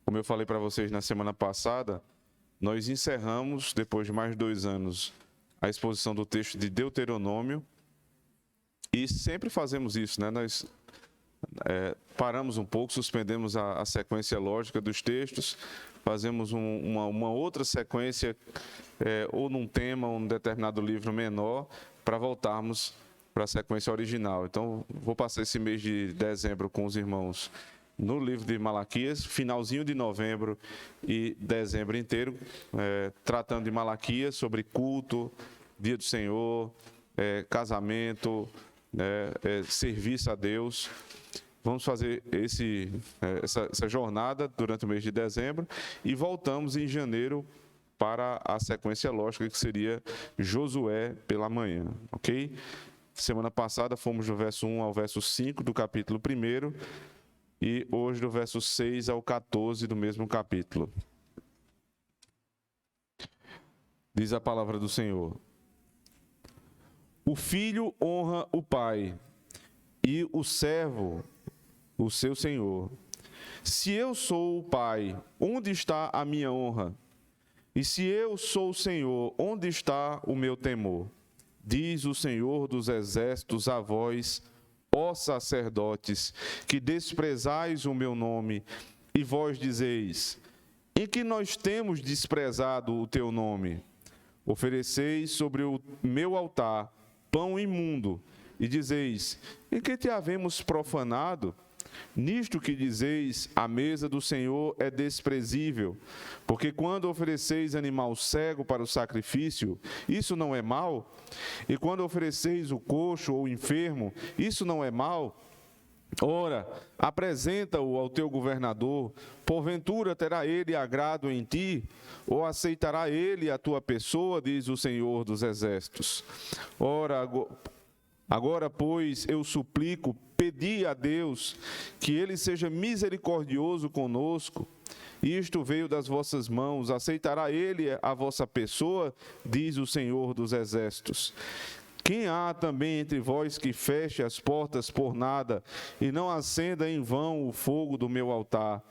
Como eu falei para vocês na semana passada, nós encerramos, depois de mais de 2 anos, a exposição do texto de Deuteronômio. E sempre fazemos isso, né? Nós paramos um pouco, suspendemos a sequência lógica dos textos, fazemos uma outra sequência, ou num tema, ou num determinado livro menor, para voltarmos para a sequência original. Então, vou passar esse mês de dezembro com os irmãos no livro de Malaquias, finalzinho de novembro e dezembro inteiro, tratando de Malaquias, sobre culto, dia do Senhor, casamento, serviço a Deus. Vamos fazer essa jornada durante o mês de dezembro e voltamos em janeiro para a sequência lógica, que seria Josué pela manhã, ok? Semana passada fomos do verso 1 ao verso 5 do capítulo 1 e hoje do verso 6 ao 14 do mesmo capítulo. Diz a palavra do Senhor: o filho honra o pai e o servo o seu senhor. Se eu sou o pai, onde está a minha honra? E se eu sou o Senhor, onde está o meu temor? Diz o Senhor dos exércitos a vós, ó sacerdotes, que desprezais o meu nome, e vós dizeis: em que nós temos desprezado o teu nome? Ofereceis sobre o meu altar pão imundo, e dizeis: em que te havemos profanado? Nisto que dizeis, a mesa do Senhor é desprezível, porque quando ofereceis animal cego para o sacrifício, isso não é mal? E quando ofereceis o coxo ou o enfermo, isso não é mal? Ora, apresenta-o ao teu governador, porventura terá ele agrado em ti, ou aceitará ele a tua pessoa, diz o Senhor dos exércitos. Ora, agora, pois, eu suplico, pedi a Deus que ele seja misericordioso conosco. Isto veio das vossas mãos, aceitará ele a vossa pessoa, diz o Senhor dos exércitos. Quem há também entre vós que feche as portas por nada e não acenda em vão o fogo do meu altar?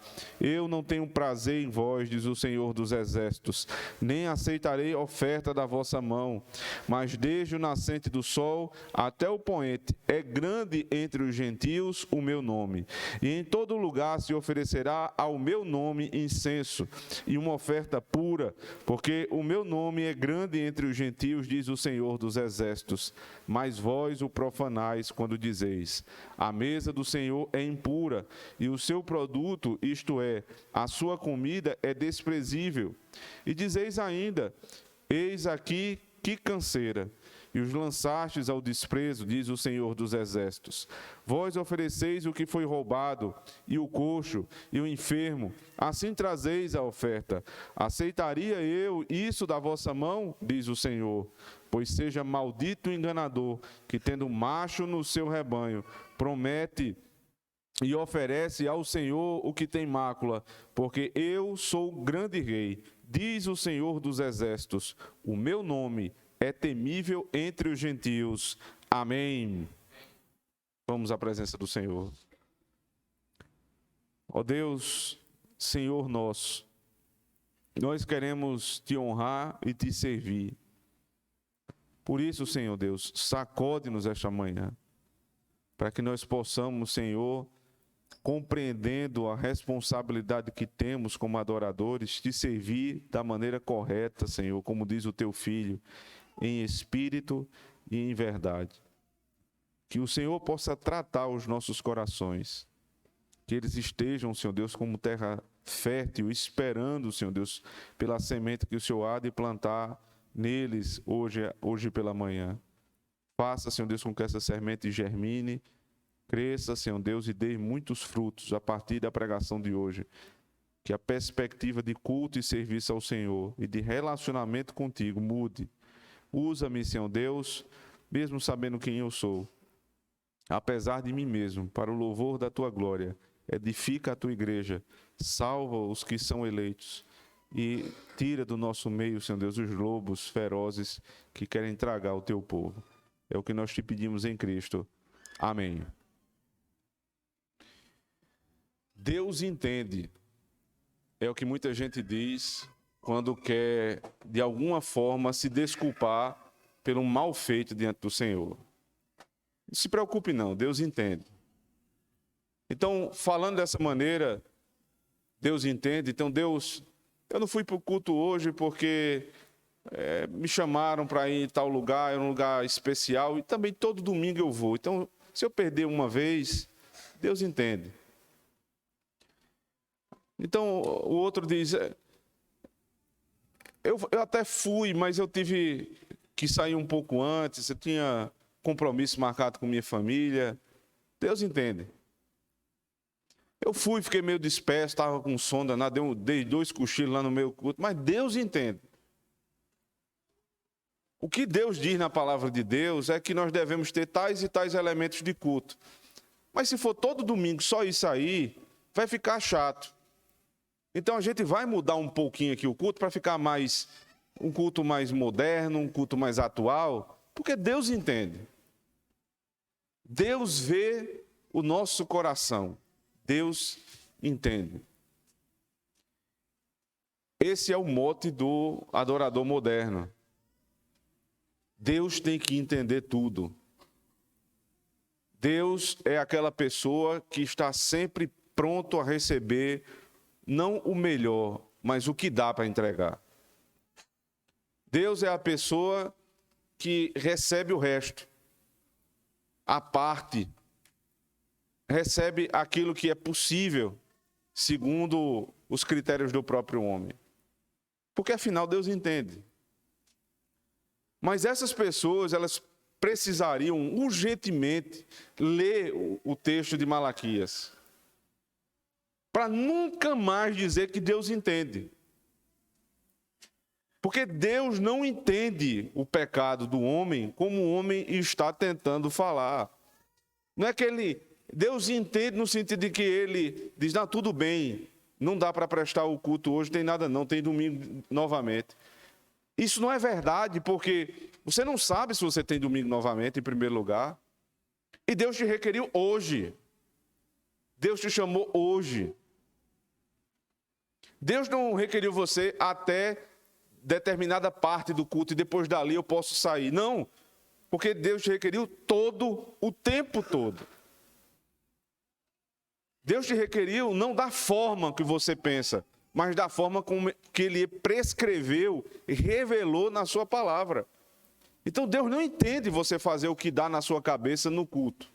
Eu não tenho prazer em vós, diz o Senhor dos exércitos, nem aceitarei oferta da vossa mão. Mas desde o nascente do sol até o poente, é grande entre os gentios o meu nome. E em todo lugar se oferecerá ao meu nome incenso e uma oferta pura, porque o meu nome é grande entre os gentios, diz o Senhor dos exércitos. Mas vós o profanais quando dizeis: a mesa do Senhor é impura, e o seu produto, isto é, a sua comida, é desprezível. E dizeis ainda: eis aqui que canseira, e os lançastes ao desprezo, diz o Senhor dos exércitos. Vós ofereceis o que foi roubado, e o coxo, e o enfermo, assim trazeis a oferta. Aceitaria eu isso da vossa mão, diz o Senhor? Pois seja maldito o enganador, que tendo macho no seu rebanho, promete e oferece ao Senhor o que tem mácula, porque eu sou o grande rei, diz o Senhor dos exércitos. O meu nome é temível entre os gentios. Amém. Vamos à presença do Senhor. Ó Deus, Senhor nosso, nós queremos te honrar e te servir. Por isso, Senhor Deus, sacode-nos esta manhã, para que nós possamos, Senhor, compreendendo a responsabilidade que temos como adoradores, te servir da maneira correta, Senhor, como diz o teu Filho, em espírito e em verdade. Que o Senhor possa tratar os nossos corações, que eles estejam, Senhor Deus, como terra fértil, esperando, Senhor Deus, pela semente que o Senhor há de plantar neles hoje pela manhã. Faça, Senhor Deus, com que essa semente germine, cresça, Senhor Deus, e dê muitos frutos a partir da pregação de hoje. Que a perspectiva de culto e serviço ao Senhor e de relacionamento contigo mude. Usa-me, Senhor Deus, mesmo sabendo quem eu sou, apesar de mim mesmo, para o louvor da tua glória. Edifica a tua igreja, salva os que são eleitos e tira do nosso meio, Senhor Deus, os lobos ferozes que querem tragar o teu povo. É o que nós te pedimos em Cristo. Amém. Deus entende é o que muita gente diz quando quer, de alguma forma, se desculpar pelo mal feito diante do Senhor. Não se preocupe não, Deus entende. Então, falando dessa maneira, Deus entende. Então, Deus, eu não fui para o culto hoje porque me chamaram para ir em tal lugar, é um lugar especial, e também todo domingo eu vou. Então, se eu perder uma vez, Deus entende. Então, o outro diz, eu até fui, mas eu tive que sair um pouco antes, eu tinha compromisso marcado com minha família. Deus entende. Eu fui, fiquei meio disperso, estava com sono danado, dei 2 cochilos lá no meio do culto, mas Deus entende. O que Deus diz na palavra de Deus é que nós devemos ter tais e tais elementos de culto. Mas se for todo domingo só isso aí, vai ficar chato. Então a gente vai mudar um pouquinho aqui o culto para ficar um culto mais moderno, um culto mais atual, porque Deus entende. Deus vê o nosso coração. Deus entende. Esse é o mote do adorador moderno. Deus tem que entender tudo. Deus é aquela pessoa que está sempre pronto a receber, não o melhor, mas o que dá para entregar. Deus é a pessoa que recebe o resto, a parte, recebe aquilo que é possível, segundo os critérios do próprio homem. Porque afinal Deus entende. Mas essas pessoas, elas precisariam urgentemente ler o texto de Malaquias, para nunca mais dizer que Deus entende. Porque Deus não entende o pecado do homem como o homem está tentando falar. Não é que Deus entende no sentido de que ele diz, não, tudo bem, não dá para prestar o culto hoje, tem nada não, tem domingo novamente. Isso não é verdade, porque você não sabe se você tem domingo novamente, em primeiro lugar. E Deus te requeriu hoje. Deus te chamou hoje. Deus não requeriu você até determinada parte do culto e depois dali eu posso sair. Não, porque Deus te requeriu o tempo todo. Deus te requeriu não da forma que você pensa, mas da forma como que Ele prescreveu e revelou na sua palavra. Então Deus não entende você fazer o que dá na sua cabeça no culto.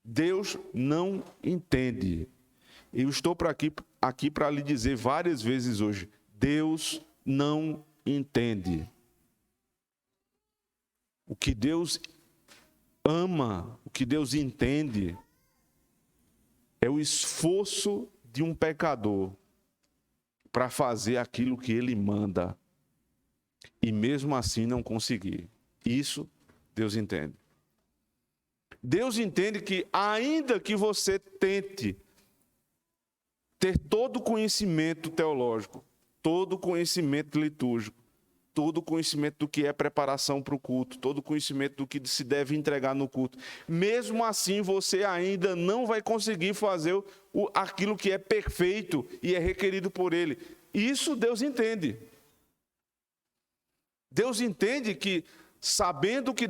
Deus não entende. Eu estou aqui para lhe dizer várias vezes hoje, Deus não entende. O que Deus ama, o que Deus entende, é o esforço de um pecador para fazer aquilo que ele manda e mesmo assim não conseguir. Isso Deus entende. Deus entende que ainda que você tente ter todo o conhecimento teológico, todo o conhecimento litúrgico, todo o conhecimento do que é preparação para o culto, todo o conhecimento do que se deve entregar no culto. Mesmo assim, você ainda não vai conseguir fazer aquilo que é perfeito e é requerido por Ele. Isso Deus entende. Deus entende que, sabendo o que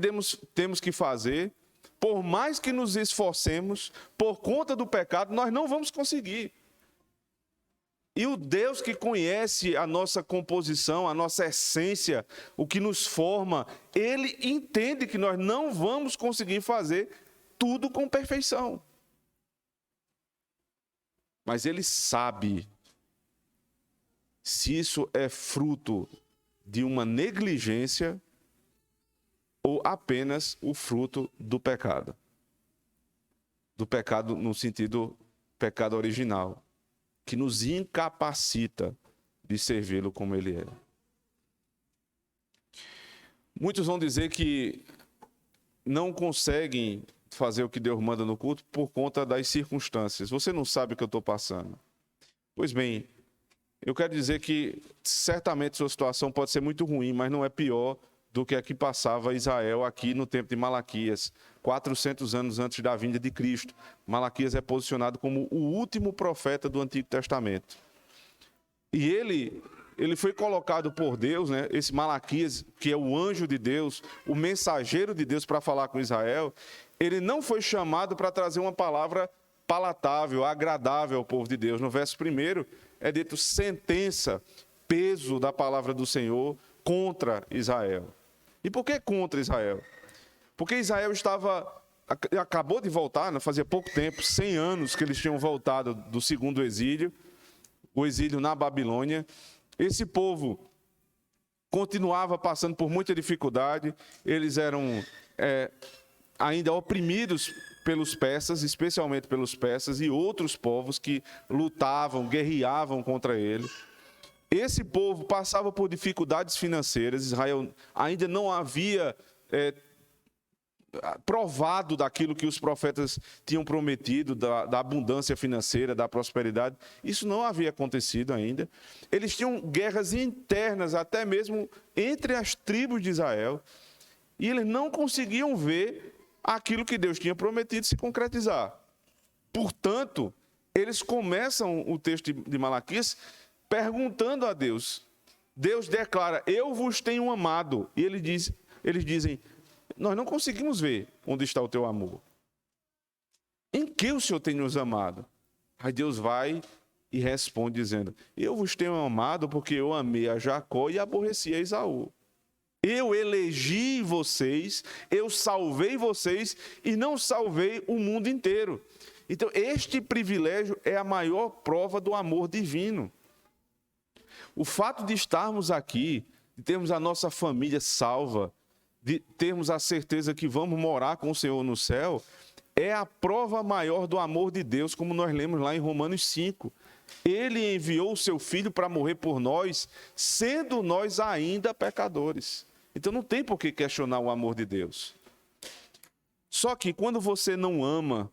temos que fazer, por mais que nos esforcemos, por conta do pecado, nós não vamos conseguir. E o Deus que conhece a nossa composição, a nossa essência, o que nos forma, Ele entende que nós não vamos conseguir fazer tudo com perfeição. Mas Ele sabe se isso é fruto de uma negligência ou apenas o fruto do pecado. Do pecado no sentido pecado original, que nos incapacita de servi-lo como Ele é. Muitos vão dizer que não conseguem fazer o que Deus manda no culto por conta das circunstâncias. Você não sabe o que eu estou passando. Pois bem, eu quero dizer que certamente sua situação pode ser muito ruim, mas não é pior do que a que passava Israel aqui no tempo de Malaquias, 400 anos antes da vinda de Cristo. Malaquias é posicionado como o último profeta do Antigo Testamento. E ele foi colocado por Deus, né? Esse Malaquias, que é o anjo de Deus, o mensageiro de Deus para falar com Israel, ele não foi chamado para trazer uma palavra palatável, agradável ao povo de Deus. No verso 1 é dito sentença, peso da palavra do Senhor contra Israel. E por que contra Israel? Porque Israel acabou de voltar, né? Fazia pouco tempo, 100 anos que eles tinham voltado do segundo exílio, o exílio na Babilônia. Esse povo continuava passando por muita dificuldade, eles eram ainda oprimidos pelos persas, especialmente pelos persas e outros povos que lutavam, guerreavam contra ele. Esse povo passava por dificuldades financeiras, Israel ainda não havia provado daquilo que os profetas tinham prometido, da abundância financeira, da prosperidade. Isso não havia acontecido ainda. Eles tinham guerras internas, até mesmo entre as tribos de Israel, e eles não conseguiam ver aquilo que Deus tinha prometido se concretizar. Portanto, eles começam o texto de Malaquias perguntando a Deus. Deus declara: eu vos tenho amado. E eles dizem: nós não conseguimos ver onde está o teu amor. Em que o Senhor tem nos amado? Aí Deus vai e responde dizendo: eu vos tenho amado porque eu amei a Jacó e aborreci a Esaú. Eu elegi vocês, eu salvei vocês e não salvei o mundo inteiro. Então, este privilégio é a maior prova do amor divino. O fato de estarmos aqui, de termos a nossa família salva, de termos a certeza que vamos morar com o Senhor no céu, é a prova maior do amor de Deus, como nós lemos lá em Romanos 5. Ele enviou o seu Filho para morrer por nós, sendo nós ainda pecadores. Então não tem por que questionar o amor de Deus. Só que quando você não ama,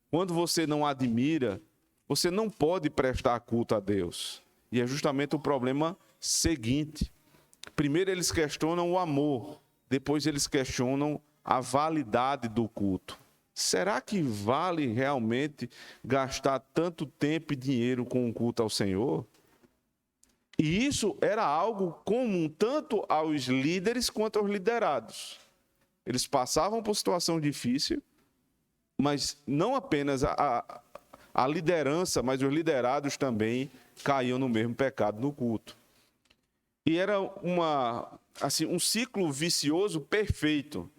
quando você não admira, você não pode prestar culto a Deus. E é justamente o problema seguinte. Primeiro eles questionam o amor, depois eles questionam a validade do culto. Será que vale realmente gastar tanto tempo e dinheiro com o culto ao Senhor? E isso era algo comum tanto aos líderes quanto aos liderados. Eles passavam por situação difícil, mas não apenas a liderança, mas os liderados também caíam no mesmo pecado no culto. E era um ciclo vicioso perfeito.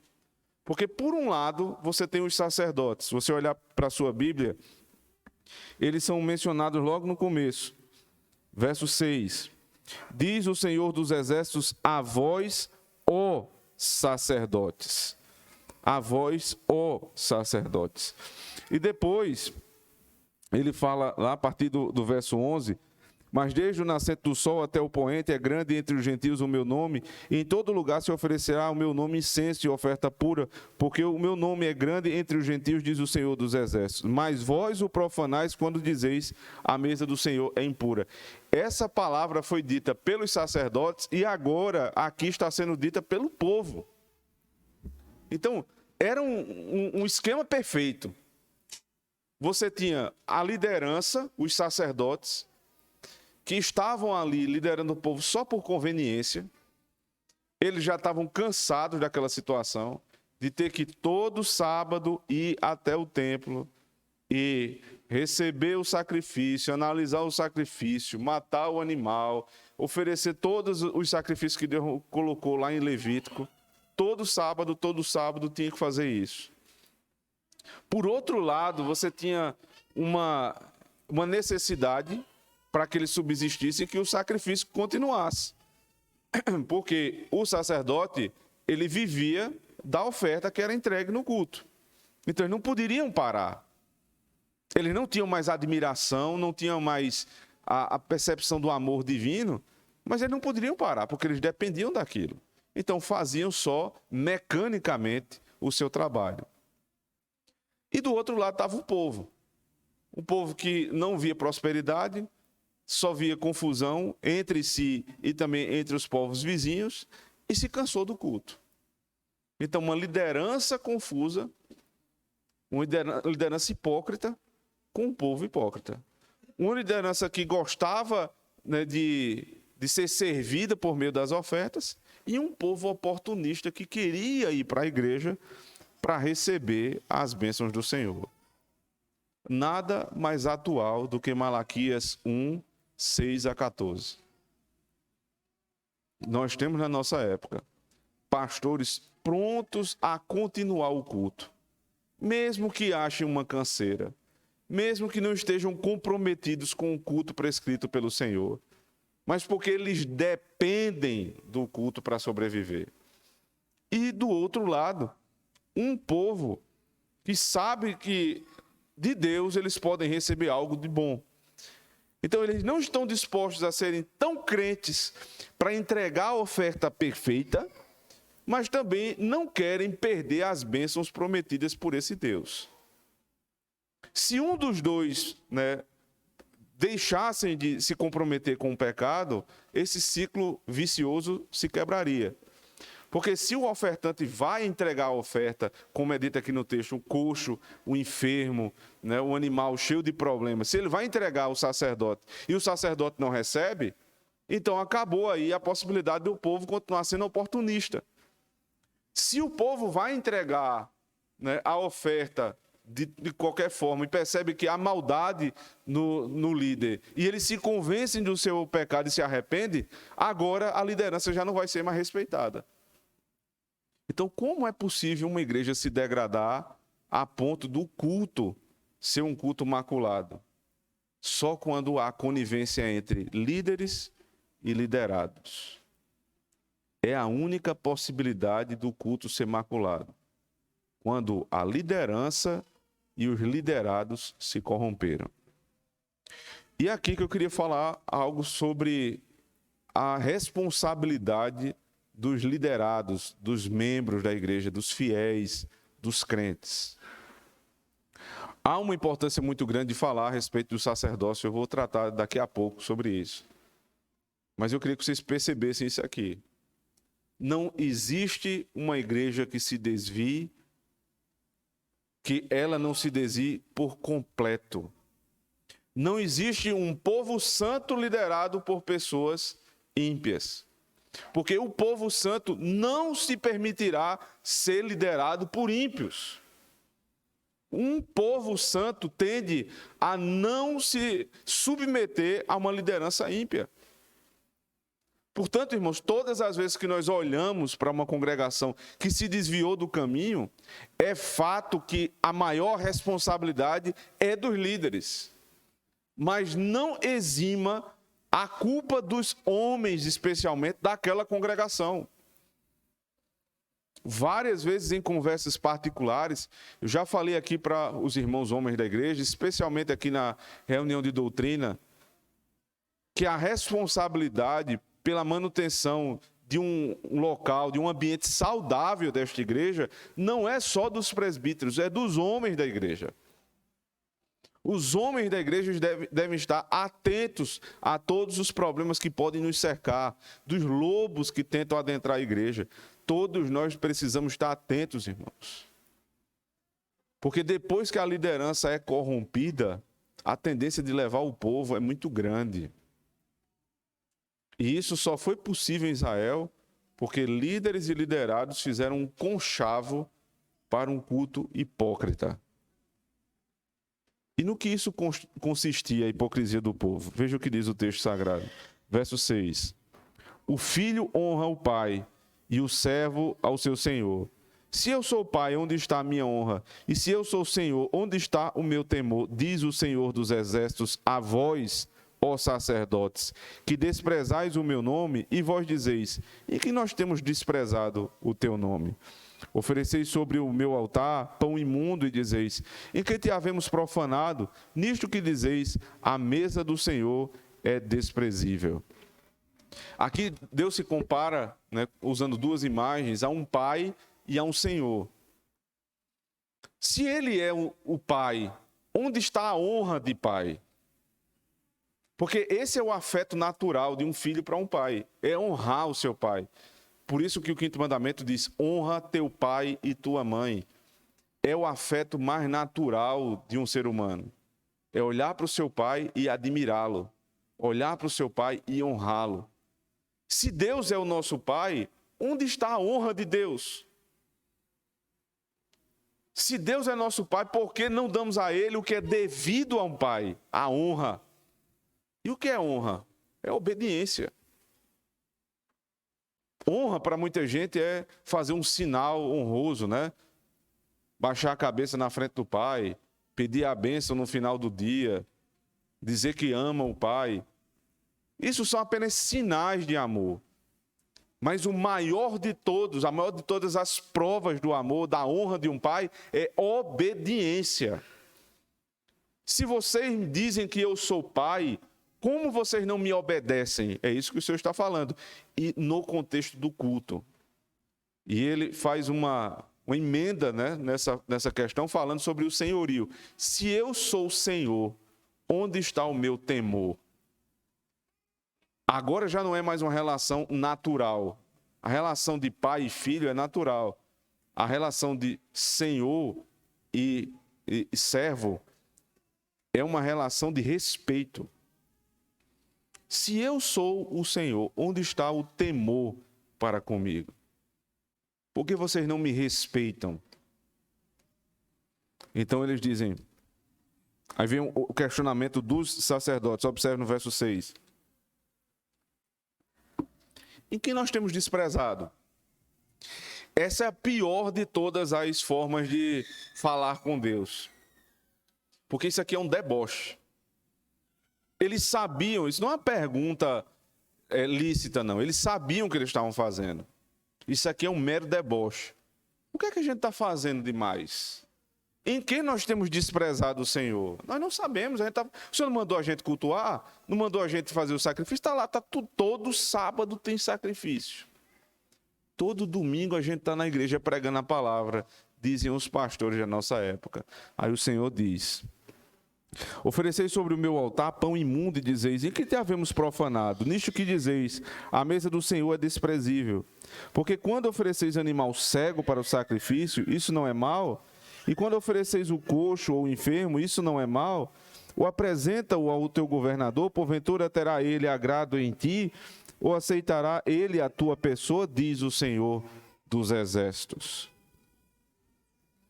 Porque, por um lado, você tem os sacerdotes. Se você olhar para a sua Bíblia, eles são mencionados logo no começo. Verso 6, diz o Senhor dos Exércitos: a vós, ó sacerdotes. A vós, ó sacerdotes. E depois, ele fala lá a partir do verso 11, mas desde o nascente do sol até o poente é grande entre os gentios o meu nome, e em todo lugar se oferecerá o meu nome incenso e oferta pura, porque o meu nome é grande entre os gentios, diz o Senhor dos Exércitos. Mas vós o profanais quando dizeis: a mesa do Senhor é impura. Essa palavra foi dita pelos sacerdotes e agora aqui está sendo dita pelo povo. Então, era um esquema perfeito. Você tinha a liderança, os sacerdotes, que estavam ali liderando o povo só por conveniência. Eles já estavam cansados daquela situação, de ter que todo sábado ir até o templo e receber o sacrifício, analisar o sacrifício, matar o animal, oferecer todos os sacrifícios que Deus colocou lá em Levítico. Todo sábado tinha que fazer isso. Por outro lado, você tinha uma necessidade para que eles subsistissem, que o sacrifício continuasse. Porque o sacerdote, ele vivia da oferta que era entregue no culto. Então, eles não poderiam parar. Eles não tinham mais admiração, não tinham mais a percepção do amor divino, mas eles não poderiam parar, porque eles dependiam daquilo. Então, faziam só mecanicamente o seu trabalho. E do outro lado estava o povo. Um povo que não via prosperidade, só via confusão entre si e também entre os povos vizinhos, e se cansou do culto. Então, uma liderança confusa, uma liderança hipócrita com um povo hipócrita. Uma liderança que gostava, né, de ser servida por meio das ofertas, e um povo oportunista que queria ir para a igreja para receber as bênçãos do Senhor. Nada mais atual do que Malaquias 1, 6 a 14. Nós temos na nossa época pastores prontos a continuar o culto, mesmo que achem uma canseira, mesmo que não estejam comprometidos com o culto prescrito pelo Senhor, mas porque eles dependem do culto para sobreviver. E do outro lado, um povo que sabe que de Deus eles podem receber algo de bom. Então eles não estão dispostos a serem tão crentes para entregar a oferta perfeita, mas também não querem perder as bênçãos prometidas por esse Deus. Se um dos dois, né, deixassem de se comprometer com o pecado, esse ciclo vicioso se quebraria. Porque se o ofertante vai entregar a oferta, como é dito aqui no texto, o coxo, o enfermo, né, o animal cheio de problemas, se ele vai entregar ao sacerdote e o sacerdote não recebe, então acabou aí a possibilidade do povo continuar sendo oportunista. Se o povo vai entregar, né, a oferta de qualquer forma e percebe que há maldade no líder e eles se convencem do seu pecado e se arrependem, agora a liderança já não vai ser mais respeitada. Então, como é possível uma igreja se degradar a ponto do culto ser um culto maculado? Só quando há conivência entre líderes e liderados. É a única possibilidade do culto ser maculado. Quando a liderança e os liderados se corromperam. E aqui que eu queria falar algo sobre a responsabilidade dos liderados, dos membros da igreja, dos fiéis, dos crentes. Há uma importância muito grande de falar a respeito do sacerdócio, eu vou tratar daqui a pouco sobre isso. Mas eu queria que vocês percebessem isso aqui. Não existe uma igreja que se desvie, que ela não se desvie por completo. Não existe um povo santo liderado por pessoas ímpias. Porque o povo santo não se permitirá ser liderado por ímpios. Um povo santo tende a não se submeter a uma liderança ímpia. Portanto, irmãos, todas as vezes que nós olhamos para uma congregação que se desviou do caminho, é fato que a maior responsabilidade é dos líderes. Mas não exima a culpa dos homens, especialmente, daquela congregação. Várias vezes em conversas particulares, eu já falei aqui para os irmãos homens da igreja, especialmente aqui na reunião de doutrina, que a responsabilidade pela manutenção de um local, de um ambiente saudável desta igreja, não é só dos presbíteros, é dos homens da igreja. Os homens da igreja devem estar atentos a todos os problemas que podem nos cercar, dos lobos que tentam adentrar a igreja. Todos nós precisamos estar atentos, irmãos. Porque depois que a liderança é corrompida, a tendência de levar o povo é muito grande. E isso só foi possível em Israel porque líderes e liderados fizeram um conchavo para um culto hipócrita. E no que isso consistia, a hipocrisia do povo? Veja o que diz o texto sagrado. Verso 6. O filho honra o pai e o servo ao seu senhor. Se eu sou pai, onde está a minha honra? E se eu sou senhor, onde está o meu temor? Diz o Senhor dos exércitos a vós, ó sacerdotes, que desprezais o meu nome, e vós dizeis, em que nós temos desprezado o teu nome? Ofereceis sobre o meu altar pão imundo e dizeis, em que te havemos profanado? Nisto que dizeis, a mesa do Senhor é desprezível. Aqui Deus se compara, né, usando duas imagens, a um pai e a um senhor. Se ele é o pai, onde está a honra de pai? Porque esse é o afeto natural de um filho para um pai, é honrar o seu pai. Por isso que o quinto mandamento diz: honra teu pai e tua mãe. É o afeto mais natural de um ser humano. É olhar para o seu pai e admirá-lo. Olhar para o seu pai e honrá-lo. Se Deus é o nosso pai, onde está a honra de Deus? Se Deus é nosso pai, por que não damos a ele o que é devido a um pai? A honra. E o que é honra? É obediência. Honra para muita gente é fazer um sinal honroso, né? Baixar a cabeça na frente do pai, pedir a bênção no final do dia, dizer que ama o pai. Isso são apenas sinais de amor. Mas o maior de todos, a maior de todas as provas do amor, da honra de um pai, é obediência. Se vocês dizem que eu sou pai, como vocês não me obedecem? É isso que o Senhor está falando. E no contexto do culto. E ele faz uma emenda, né, nessa questão, falando sobre o senhorio. Se eu sou o Senhor, onde está o meu temor? Agora já não é mais uma relação natural. A relação de pai e filho é natural. A relação de senhor e servo é uma relação de respeito. Se eu sou o Senhor, onde está o temor para comigo? Por que vocês não me respeitam? Então eles dizem, aí vem o questionamento dos sacerdotes, observe no verso 6. Em que nós temos desprezado? Essa é a pior de todas as formas de falar com Deus. Porque isso aqui é um deboche. Eles sabiam, isso não é uma pergunta lícita, não. Eles sabiam o que eles estavam fazendo. Isso aqui é um mero deboche. O que é que a gente está fazendo demais? Em que nós temos desprezado o Senhor? Nós não sabemos. O Senhor não mandou a gente cultuar? Não mandou a gente fazer o sacrifício? Está lá, todo sábado tem sacrifício. Todo domingo a gente está na igreja pregando a palavra, dizem os pastores da nossa época. Aí o Senhor diz: ofereceis sobre o meu altar pão imundo e dizeis: em que te havemos profanado? Nisto que dizeis: a mesa do Senhor é desprezível. Porque quando ofereceis animal cego para o sacrifício, isso não é mal? E quando ofereceis o coxo ou o enfermo, isso não é mal? Ou apresenta-o ao teu governador, porventura terá ele agrado em ti? Ou aceitará ele a tua pessoa, diz o Senhor dos Exércitos.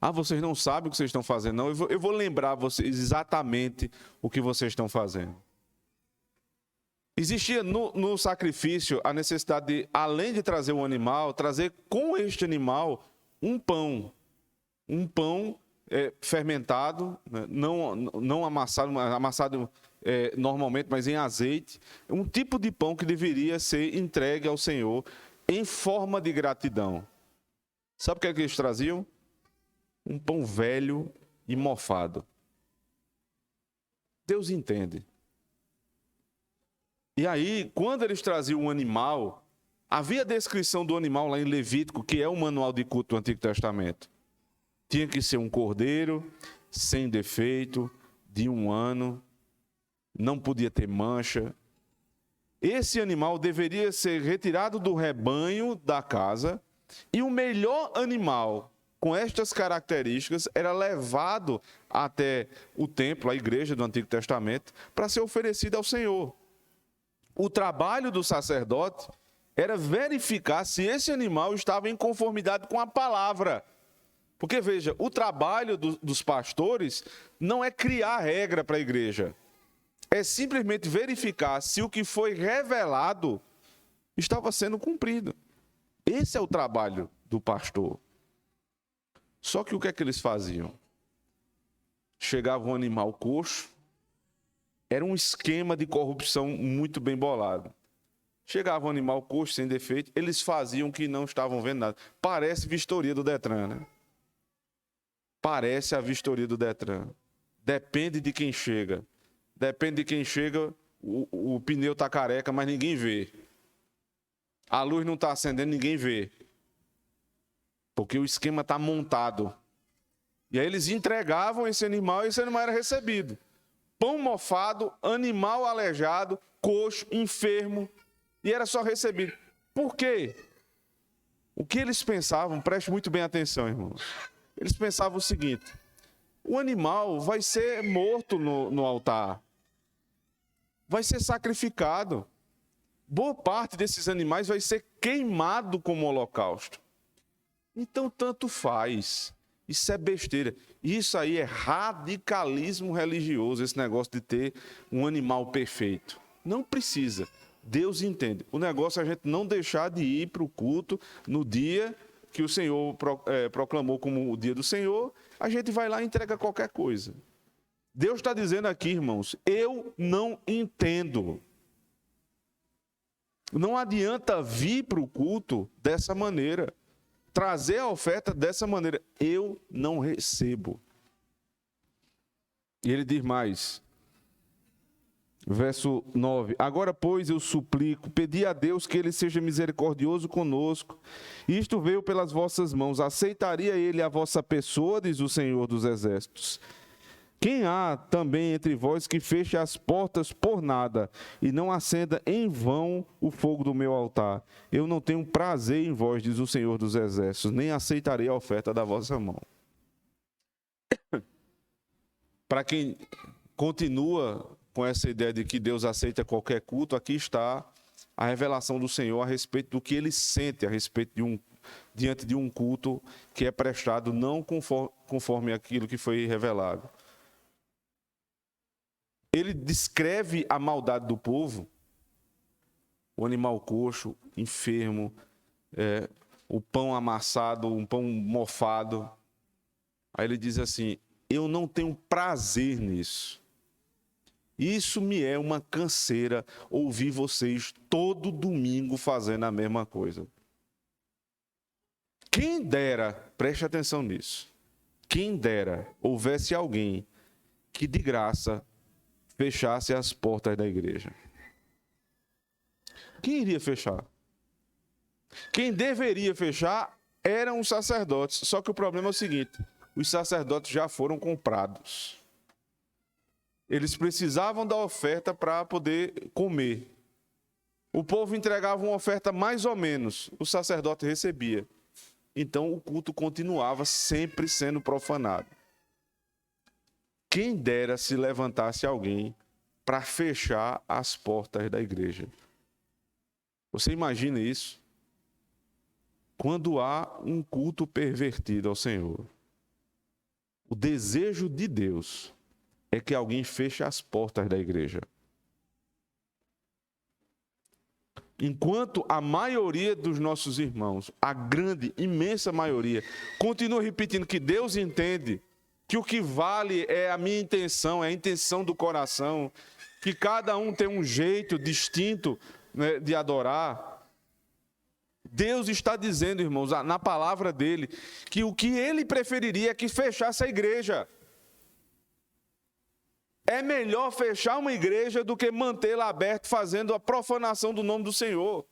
Ah, vocês não sabem o que vocês estão fazendo, não. Eu vou lembrar vocês exatamente o que vocês estão fazendo. Existia no sacrifício a necessidade de, além de trazer um animal, trazer com este animal um pão. Um pão fermentado, né? não amassado normalmente, mas em azeite. Um tipo de pão que deveria ser entregue ao Senhor em forma de gratidão. Sabe o que é que eles traziam? Um pão velho e mofado. Deus entende. E aí, quando eles traziam um animal, havia descrição do animal lá em Levítico, que é o manual de culto do Antigo Testamento. Tinha que ser um cordeiro, sem defeito, de 1 ano, não podia ter mancha. Esse animal deveria ser retirado do rebanho da casa e o melhor animal com estas características era levado até o templo, a igreja do Antigo Testamento, para ser oferecido ao Senhor. O trabalho do sacerdote era verificar se esse animal estava em conformidade com a palavra. Porque, veja, o trabalho dos pastores não é criar regra para a igreja. É simplesmente verificar se o que foi revelado estava sendo cumprido. Esse é o trabalho do pastor. Só que o que é que eles faziam? Chegava um animal coxo, era um esquema de corrupção muito bem bolado. Chegava um animal coxo, sem defeito, eles faziam que não estavam vendo nada. Parece vistoria do Detran, né? Parece a vistoria do Detran. Depende de quem chega. Depende de quem chega, o pneu está careca, mas ninguém vê. A luz não está acendendo, ninguém vê. Porque o esquema está montado. E aí eles entregavam esse animal e esse animal era recebido. Pão mofado, animal aleijado, coxo, enfermo. E era só recebido. Por quê? O que eles pensavam, preste muito bem atenção, irmãos. Eles pensavam o seguinte: o animal vai ser morto no altar, vai ser sacrificado. Boa parte desses animais vai ser queimado como holocausto. Então, tanto faz. Isso é besteira. Isso aí é radicalismo religioso, esse negócio de ter um animal perfeito. Não precisa. Deus entende. O negócio é a gente não deixar de ir para o culto no dia que o Senhor proclamou como o dia do Senhor. A gente vai lá e entrega qualquer coisa. Deus está dizendo aqui, irmãos, eu não entendo. Não adianta vir para o culto dessa maneira. Trazer a oferta dessa maneira. Eu não recebo. E ele diz mais. Verso 9. Agora, pois, eu suplico, pedi a Deus que ele seja misericordioso conosco. Isto veio pelas vossas mãos. Aceitaria ele a vossa pessoa, diz o Senhor dos Exércitos. Quem há também entre vós que feche as portas por nada e não acenda em vão o fogo do meu altar? Eu não tenho prazer em vós, diz o Senhor dos Exércitos, nem aceitarei a oferta da vossa mão. Para quem continua com essa ideia de que Deus aceita qualquer culto, aqui está a revelação do Senhor a respeito do que ele sente a respeito diante de um culto que é prestado não conforme aquilo que foi revelado. Ele descreve a maldade do povo, o animal coxo, enfermo, o pão amassado, um pão mofado. Aí ele diz assim: eu não tenho prazer nisso. Isso me é uma canseira ouvir vocês todo domingo fazendo a mesma coisa. Quem dera, preste atenção nisso, quem dera houvesse alguém que de graça fechasse as portas da igreja. Quem iria fechar? Quem deveria fechar eram os sacerdotes. Só que o problema é o seguinte: os sacerdotes já foram comprados. Eles precisavam da oferta para poder comer. O povo entregava uma oferta mais ou menos, o sacerdote recebia. Então o culto continuava sempre sendo profanado. Quem dera se levantasse alguém para fechar as portas da igreja. Você imagina isso? Quando há um culto pervertido ao Senhor, o desejo de Deus é que alguém feche as portas da igreja. Enquanto a maioria dos nossos irmãos, a grande, imensa maioria, continua repetindo que Deus entende, que o que vale é a minha intenção, é a intenção do coração, que cada um tem um jeito distinto, né, de adorar. Deus está dizendo, irmãos, na palavra dele, que o que ele preferiria é que fechasse a igreja. É melhor fechar uma igreja do que mantê-la aberta, fazendo a profanação do nome do Senhor.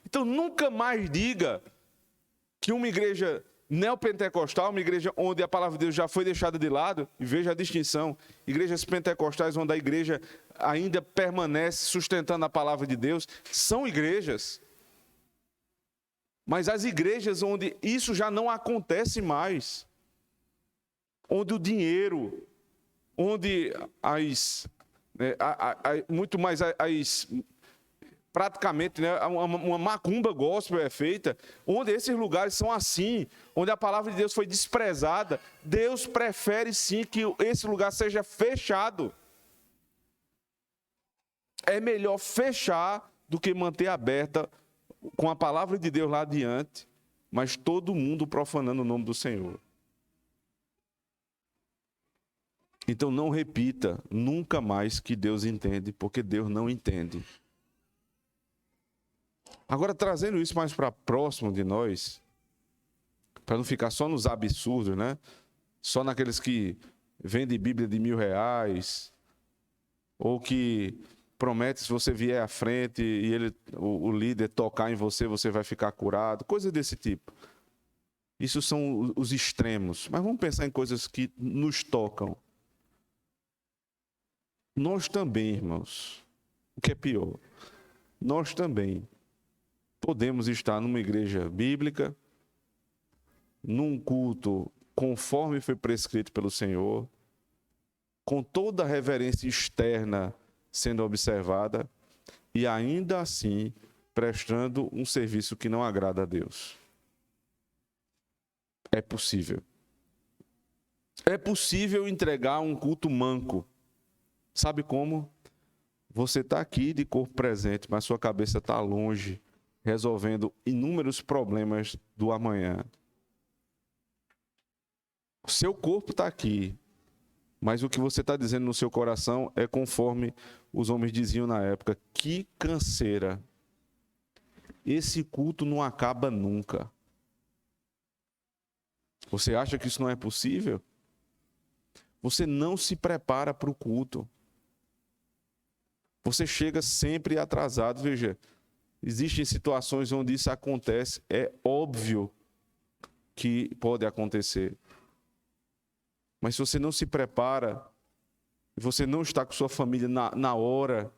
Então, nunca mais diga que uma igreja neopentecostal, uma igreja onde a palavra de Deus já foi deixada de lado, e veja a distinção, igrejas pentecostais onde a igreja ainda permanece sustentando a palavra de Deus, são igrejas. Mas as igrejas onde isso já não acontece mais, onde o dinheiro, onde muito mais praticamente, né, uma macumba gospel é feita, onde esses lugares são assim, onde a palavra de Deus foi desprezada, Deus prefere sim que esse lugar seja fechado. É melhor fechar do que manter aberta com a palavra de Deus lá adiante, mas todo mundo profanando o nome do Senhor. Então não repita nunca mais que Deus entende, porque Deus não entende. Agora, trazendo isso mais para próximo de nós, para não ficar só nos absurdos, né? Só naqueles que vendem Bíblia de R$1.000, ou que promete, se você vier à frente e o líder tocar em você, você vai ficar curado, coisas desse tipo. Isso são os extremos. Mas vamos pensar em coisas que nos tocam. Nós também, irmãos, o que é pior, nós também podemos estar numa igreja bíblica, num culto conforme foi prescrito pelo Senhor, com toda a reverência externa sendo observada, e ainda assim prestando um serviço que não agrada a Deus. É possível. É possível entregar um culto manco. Sabe como? Você está aqui de corpo presente, mas sua cabeça está longe, resolvendo inúmeros problemas do amanhã. O seu corpo está aqui, mas o que você está dizendo no seu coração é conforme os homens diziam na época: que canseira! Esse culto não acaba nunca. Você acha que isso não é possível? Você não se prepara para o culto. Você chega sempre atrasado. Veja, existem situações onde isso acontece. É óbvio que pode acontecer. Mas se você não se prepara, você não está com sua família na hora,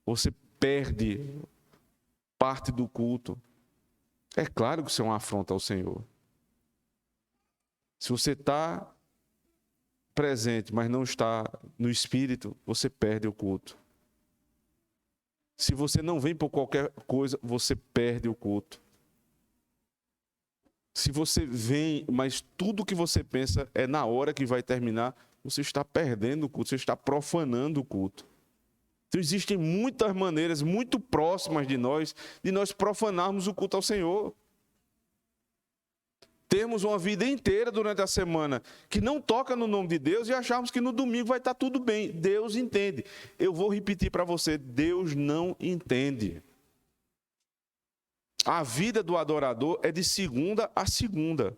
você perde parte do culto. É claro que isso é uma afronta ao Senhor. Se você está presente, mas não está no Espírito, você perde o culto. Se você não vem por qualquer coisa, você perde o culto. Se você vem, mas tudo que você pensa é na hora que vai terminar, você está perdendo o culto, você está profanando o culto. Então existem muitas maneiras muito próximas de nós profanarmos o culto ao Senhor. Termos uma vida inteira durante a semana que não toca no nome de Deus e acharmos que no domingo vai estar tudo bem. Deus entende. Eu vou repetir para você, Deus não entende. A vida do adorador é de segunda a segunda.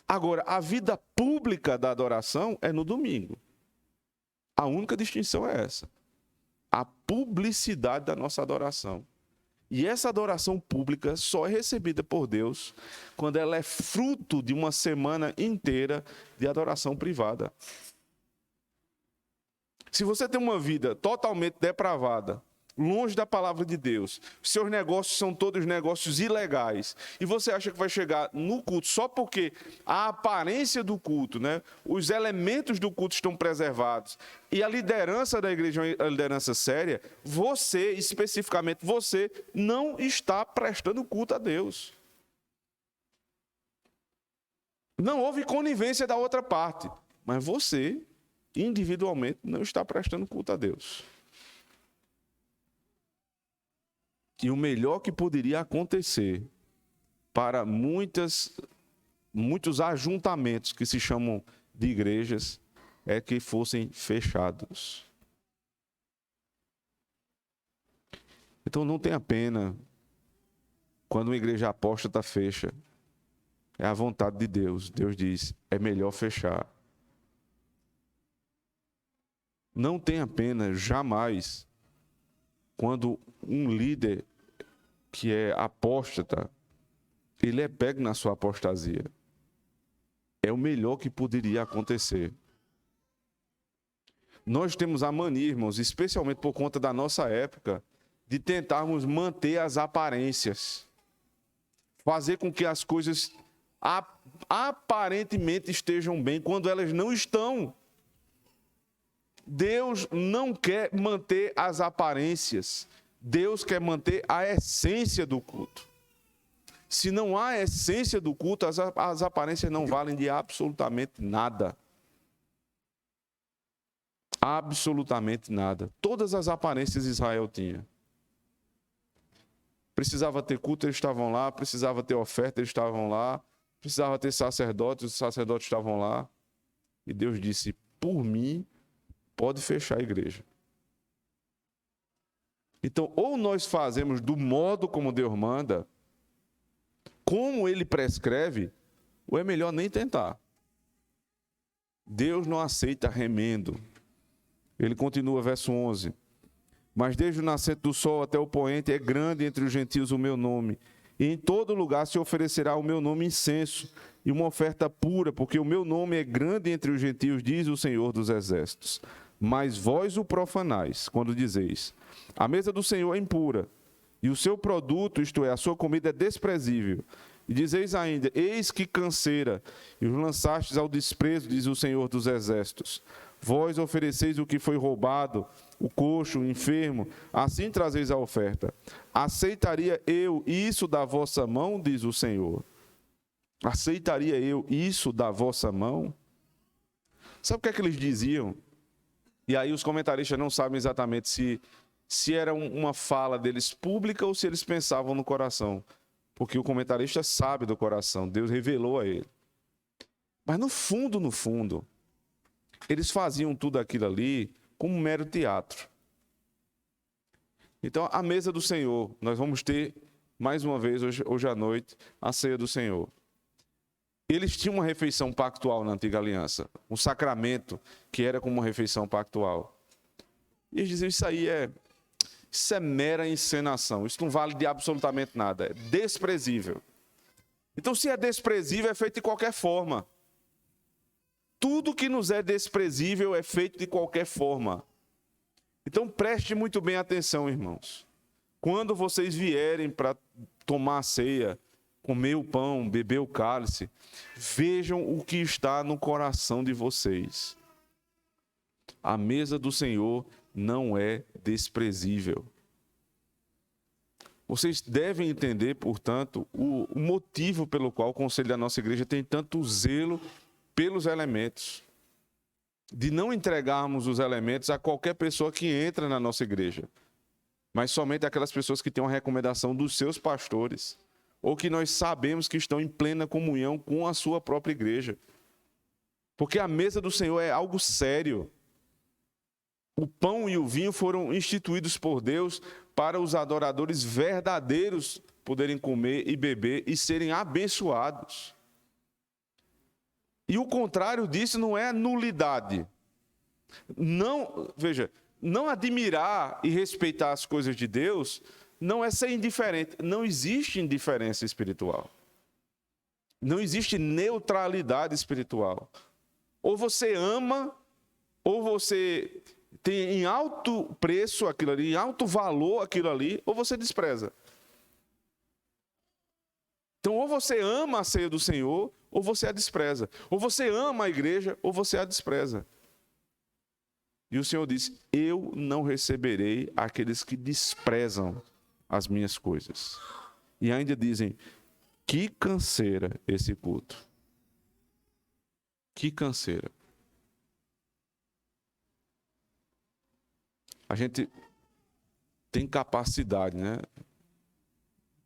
Agora, a vida pública da adoração é no domingo. A única distinção é essa. A publicidade da nossa adoração. E essa adoração pública só é recebida por Deus quando ela é fruto de uma semana inteira de adoração privada. Se você tem uma vida totalmente depravada, longe da palavra de Deus, seus negócios são todos negócios ilegais, e você acha que vai chegar no culto só porque a aparência do culto, né, os elementos do culto estão preservados, e a liderança da igreja é uma liderança séria, você, especificamente você, não está prestando culto a Deus. Não houve conivência da outra parte, mas você, individualmente, não está prestando culto a Deus. E o melhor que poderia acontecer para muitos ajuntamentos que se chamam de igrejas é que fossem fechados. Então não tenha pena quando uma igreja apóstata fecha. É a vontade de Deus. Deus diz, é melhor fechar. Não tenha pena jamais quando um líder que é apóstata, ele é pego na sua apostasia. É o melhor que poderia acontecer. Nós temos a mania, irmãos, especialmente por conta da nossa época, de tentarmos manter as aparências. Fazer com que as coisas aparentemente estejam bem quando elas não estão. Deus não quer manter as aparências. Deus quer manter a essência do culto. Se não há essência do culto, as aparências não valem de absolutamente nada. Absolutamente nada. Todas as aparências Israel tinha. Precisava ter culto, eles estavam lá. Precisava ter oferta, eles estavam lá. Precisava ter sacerdotes, os sacerdotes estavam lá. E Deus disse, por mim, pode fechar a igreja. Então, ou nós fazemos do modo como Deus manda, como Ele prescreve, ou é melhor nem tentar. Deus não aceita remendo. Ele continua, verso 11. Mas desde o nascente do sol até o poente é grande entre os gentios o meu nome. E em todo lugar se oferecerá o meu nome incenso e uma oferta pura, porque o meu nome é grande entre os gentios, diz o Senhor dos Exércitos. Mas vós o profanais, quando dizeis, a mesa do Senhor é impura, e o seu produto, isto é, a sua comida, é desprezível. E dizeis ainda: eis que canseira, e os lançastes ao desprezo, diz o Senhor dos Exércitos. Vós ofereceis o que foi roubado, o coxo, o enfermo, assim trazeis a oferta. Aceitaria eu isso da vossa mão, diz o Senhor? Aceitaria eu isso da vossa mão? Sabe o que é que eles diziam? E aí os comentaristas não sabem exatamente se era uma fala deles pública ou se eles pensavam no coração. Porque o comentarista sabe do coração, Deus revelou a ele. Mas no fundo, eles faziam tudo aquilo ali como um mero teatro. Então, a mesa do Senhor, nós vamos ter, mais uma vez, hoje à noite, a ceia do Senhor. Eles tinham uma refeição pactual na antiga aliança, um sacramento que era como uma refeição pactual. E eles diziam: isso é mera encenação, isso não vale de absolutamente nada, é desprezível. Então, se é desprezível, é feito de qualquer forma. Tudo que nos é desprezível é feito de qualquer forma. Então, preste muito bem atenção, irmãos. Quando vocês vierem para tomar a ceia, comer o pão, beber o cálice, vejam o que está no coração de vocês. A mesa do Senhor não é desprezível. Vocês devem entender, portanto, o motivo pelo qual o conselho da nossa igreja tem tanto zelo pelos elementos. De não entregarmos os elementos a qualquer pessoa que entra na nossa igreja, mas somente aquelas pessoas que têm uma recomendação dos seus pastores, ou que nós sabemos que estão em plena comunhão com a sua própria igreja. Porque a mesa do Senhor é algo sério. O pão e o vinho foram instituídos por Deus para os adoradores verdadeiros poderem comer e beber e serem abençoados. E o contrário disso não é nulidade. Não admirar e respeitar as coisas de Deus não é ser indiferente. Não existe indiferença espiritual. Não existe neutralidade espiritual. Ou você ama, ou você tem em alto preço aquilo ali, em alto valor aquilo ali, ou você despreza. Então, ou você ama a ceia do Senhor, ou você a despreza. Ou você ama a igreja, ou você a despreza. E o Senhor disse: eu não receberei aqueles que desprezam as minhas coisas. E ainda dizem: que canseira esse culto. Que canseira. A gente tem capacidade, né?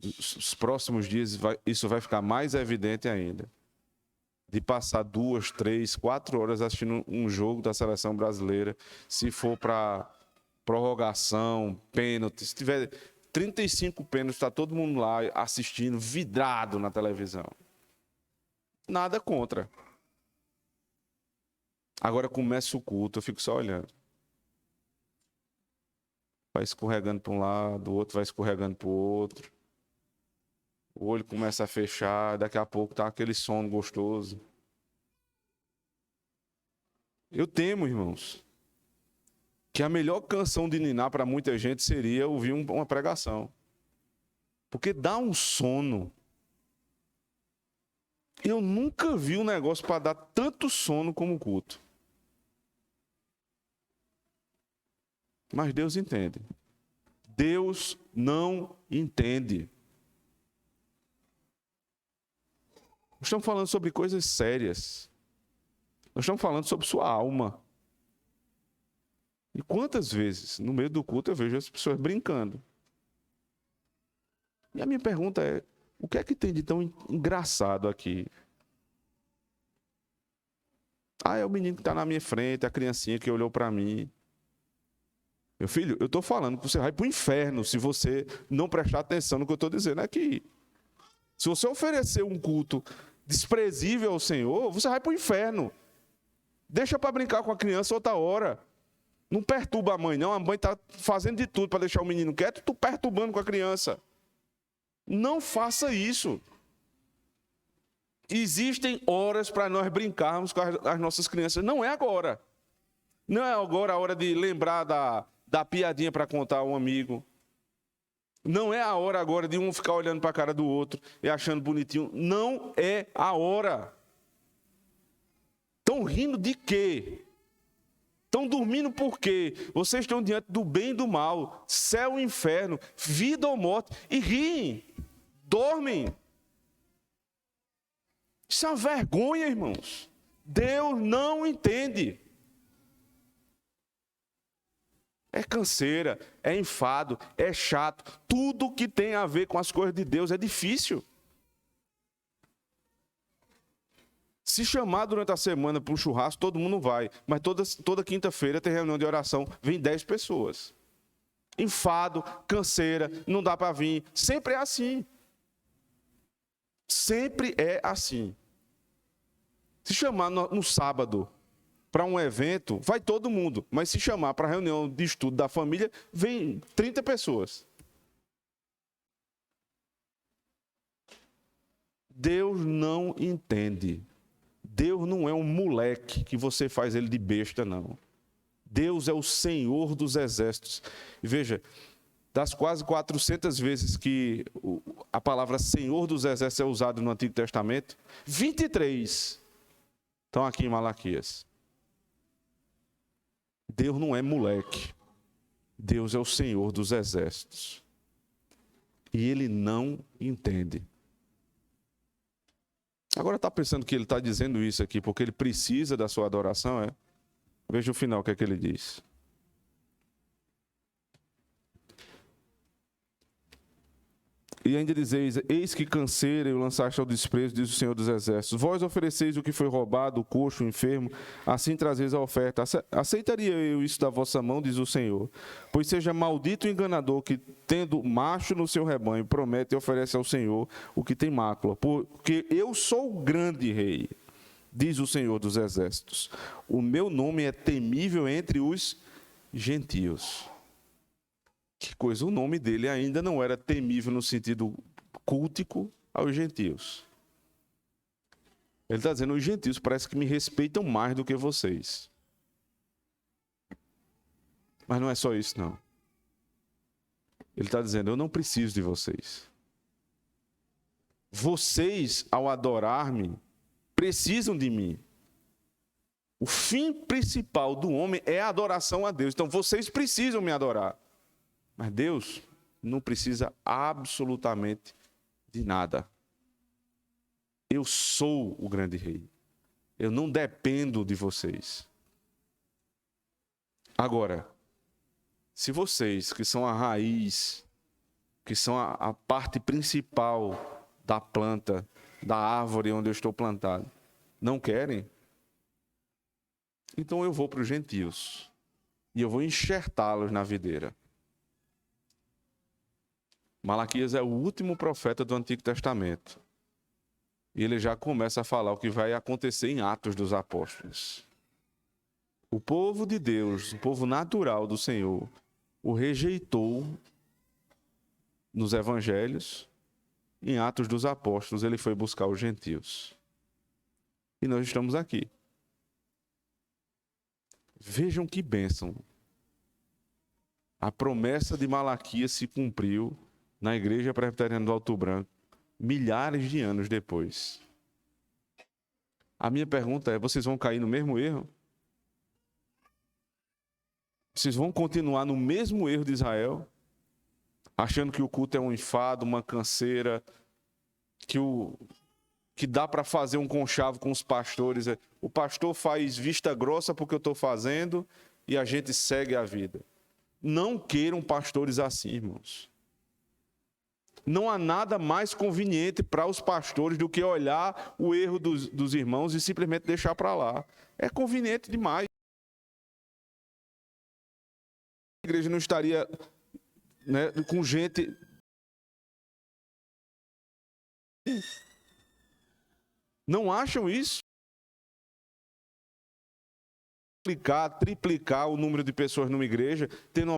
Nos próximos dias isso vai ficar mais evidente ainda. De passar 2, 3, 4 horas assistindo um jogo da seleção brasileira, se for para prorrogação, pênalti, se tiver 35 pênaltis, está todo mundo lá assistindo, vidrado na televisão. Nada contra. Agora começa o culto, eu fico só olhando. Vai escorregando para um lado, o outro vai escorregando para o outro. O olho começa a fechar, daqui a pouco tá aquele sono gostoso. Eu temo, irmãos, que a melhor canção de ninar para muita gente seria ouvir uma pregação. Porque dá um sono. Eu nunca vi um negócio para dar tanto sono como o culto. Mas Deus entende. Deus não entende. Nós estamos falando sobre coisas sérias. Nós estamos falando sobre sua alma. E quantas vezes, no meio do culto, eu vejo as pessoas brincando. E a minha pergunta é: o que é que tem de tão engraçado aqui? É o menino que está na minha frente, a criancinha que olhou para mim. Meu filho, eu estou falando que você vai para o inferno se você não prestar atenção no que eu estou dizendo aqui. Se você oferecer um culto desprezível ao Senhor, você vai para o inferno. Deixa para brincar com a criança outra hora. Não perturba a mãe, não. A mãe está fazendo de tudo para deixar o menino quieto, tu perturbando com a criança. Não faça isso. Existem horas para nós brincarmos com as nossas crianças. Não é agora. Não é agora a hora de lembrar da piadinha para contar a um amigo. Não é a hora agora de um ficar olhando para a cara do outro e achando bonitinho. Não é a hora. Estão rindo de quê? Estão dormindo por quê? Vocês estão diante do bem e do mal, céu e inferno, vida ou morte, e riem, dormem. Isso é uma vergonha, irmãos. Deus não entende. É canseira, é enfado, é chato. Tudo que tem a ver com as coisas de Deus é difícil. Se chamar durante a semana para um churrasco, todo mundo vai. Mas toda quinta-feira tem reunião de oração, vem 10 pessoas. Enfado, canseira, não dá para vir. Sempre é assim. Sempre é assim. Se chamar no sábado para um evento, vai todo mundo. Mas se chamar para a reunião de estudo da família, vem 30 pessoas. Deus não entende. Deus não é um moleque que você faz ele de besta, não. Deus é o Senhor dos exércitos. E veja, das quase 400 vezes que a palavra Senhor dos exércitos é usada no Antigo Testamento, 23 estão aqui em Malaquias. Deus não é moleque. Deus é o Senhor dos exércitos. E ele não entende. Agora está pensando que ele está dizendo isso aqui porque ele precisa da sua adoração, é? Veja o final, o que é que ele diz. E ainda dizeis, eis que canseira e o lançaste ao desprezo, diz o Senhor dos Exércitos. Vós ofereceis o que foi roubado, o coxo, o enfermo, assim trazeis a oferta. Aceitaria eu isso da vossa mão, diz o Senhor. Pois seja maldito o enganador que, tendo macho no seu rebanho, promete e oferece ao Senhor o que tem mácula. Porque eu sou o grande rei, diz o Senhor dos Exércitos. O meu nome é temível entre os gentios. Que coisa, o nome dele ainda não era temível no sentido cultico aos gentios. Ele está dizendo, os gentios parece que me respeitam mais do que vocês. Mas não é só isso, não. Ele está dizendo, eu não preciso de vocês. Vocês, ao adorar-me, precisam de mim. O fim principal do homem é a adoração a Deus. Então, vocês precisam me adorar. Mas Deus não precisa absolutamente de nada. Eu sou o grande rei. Eu não dependo de vocês. Agora, se vocês, que são a raiz, que são a parte principal da planta, da árvore onde eu estou plantado, não querem, então eu vou para os gentios. E eu vou enxertá-los na videira. Malaquias é o último profeta do Antigo Testamento. E ele já começa a falar o que vai acontecer em Atos dos Apóstolos. O povo de Deus, o povo natural do Senhor, o rejeitou nos evangelhos. Em Atos dos Apóstolos, ele foi buscar os gentios. E nós estamos aqui. Vejam que bênção. A promessa de Malaquias se cumpriu na Igreja Presbiteriana do Alto Branco, milhares de anos depois. A minha pergunta é, vocês vão cair no mesmo erro? Vocês vão continuar no mesmo erro de Israel? Achando que o culto é um enfado, uma canseira, que dá para fazer um conchavo com os pastores. O pastor faz vista grossa porque eu estou fazendo e a gente segue a vida. Não queiram pastores assim, irmãos. Não há nada mais conveniente para os pastores do que olhar o erro dos irmãos e simplesmente deixar para lá. É conveniente demais. A igreja não estaria, né, com gente... Não acham isso? Triplicar o número de pessoas numa igreja, tendo uma...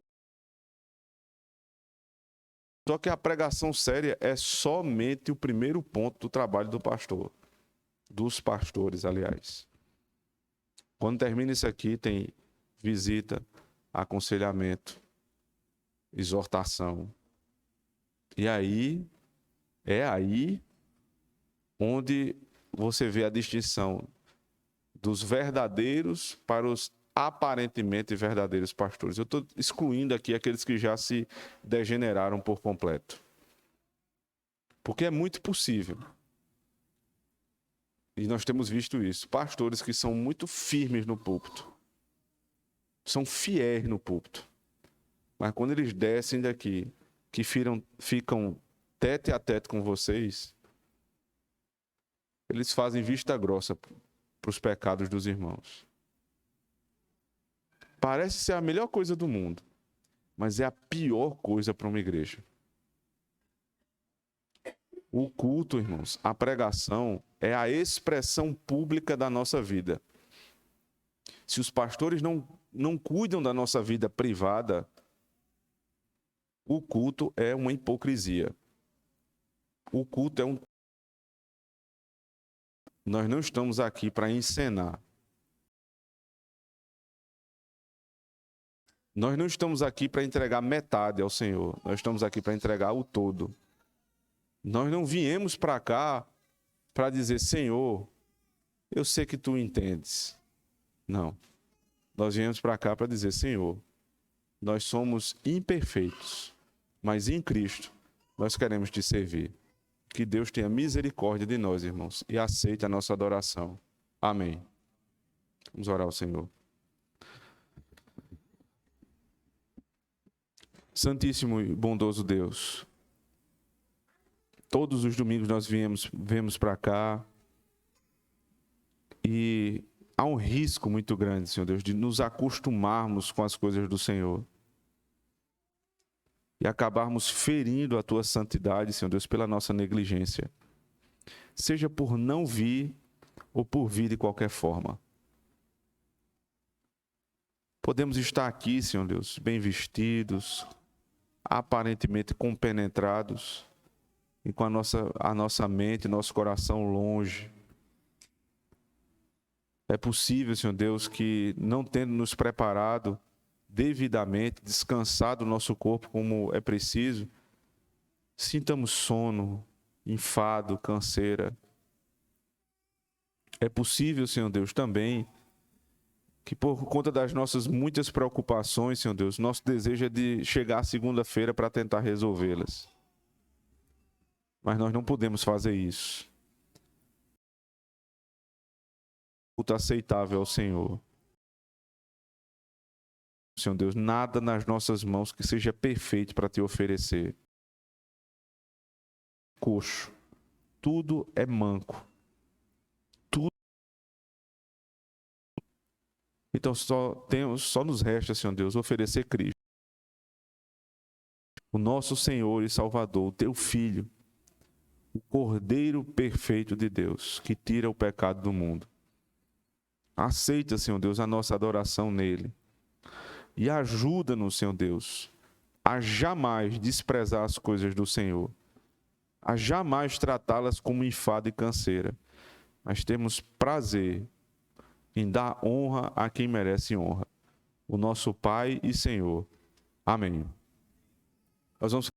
Só que a pregação séria é somente o primeiro ponto do trabalho do pastor. Dos pastores, aliás. Quando termina isso aqui, tem visita, aconselhamento, exortação. E aí, é aí onde você vê a distinção dos verdadeiros para os aparentemente verdadeiros pastores. Eu estou excluindo aqui aqueles que já se degeneraram por completo. Porque é muito possível. E nós temos visto isso. Pastores que são muito firmes no púlpito. São fiéis no púlpito. Mas quando eles descem daqui, que ficam tete a tete com vocês, eles fazem vista grossa para os pecados dos irmãos. Parece ser a melhor coisa do mundo, mas é a pior coisa para uma igreja. O culto, irmãos, a pregação é a expressão pública da nossa vida. Se os pastores não cuidam da nossa vida privada, o culto é uma hipocrisia. O culto é um... Nós não estamos aqui para encenar. Nós não estamos aqui para entregar metade ao Senhor. Nós estamos aqui para entregar o todo. Nós não viemos para cá para dizer, Senhor, eu sei que tu entendes. Não. Nós viemos para cá para dizer, Senhor, nós somos imperfeitos, mas em Cristo nós queremos te servir. Que Deus tenha misericórdia de nós, irmãos, e aceite a nossa adoração. Amém. Vamos orar ao Senhor. Santíssimo e bondoso Deus, todos os domingos nós viemos para cá e há um risco muito grande, Senhor Deus, de nos acostumarmos com as coisas do Senhor e acabarmos ferindo a Tua santidade, Senhor Deus, pela nossa negligência, seja por não vir ou por vir de qualquer forma. Podemos estar aqui, Senhor Deus, bem vestidos, aparentemente compenetrados, e com a nossa mente, nosso coração longe. É possível, Senhor Deus, que não tendo nos preparado devidamente, descansado o nosso corpo como é preciso, sintamos sono, enfado, canseira. É possível, Senhor Deus, também que por conta das nossas muitas preocupações, Senhor Deus, nosso desejo é de chegar segunda-feira para tentar resolvê-las. Mas nós não podemos fazer isso. Culto aceitável ao Senhor. Senhor Deus, nada nas nossas mãos que seja perfeito para te oferecer. Coxo. Tudo é manco. Tudo. Então só nos resta, Senhor Deus, oferecer Cristo. O nosso Senhor e Salvador, o teu Filho, o Cordeiro perfeito de Deus, que tira o pecado do mundo. Aceita, Senhor Deus, a nossa adoração nele. E ajuda-nos, Senhor Deus, a jamais desprezar as coisas do Senhor, a jamais tratá-las como enfado e canseira, mas temos prazer em dar honra a quem merece honra, o nosso Pai e Senhor. Amém. Nós vamos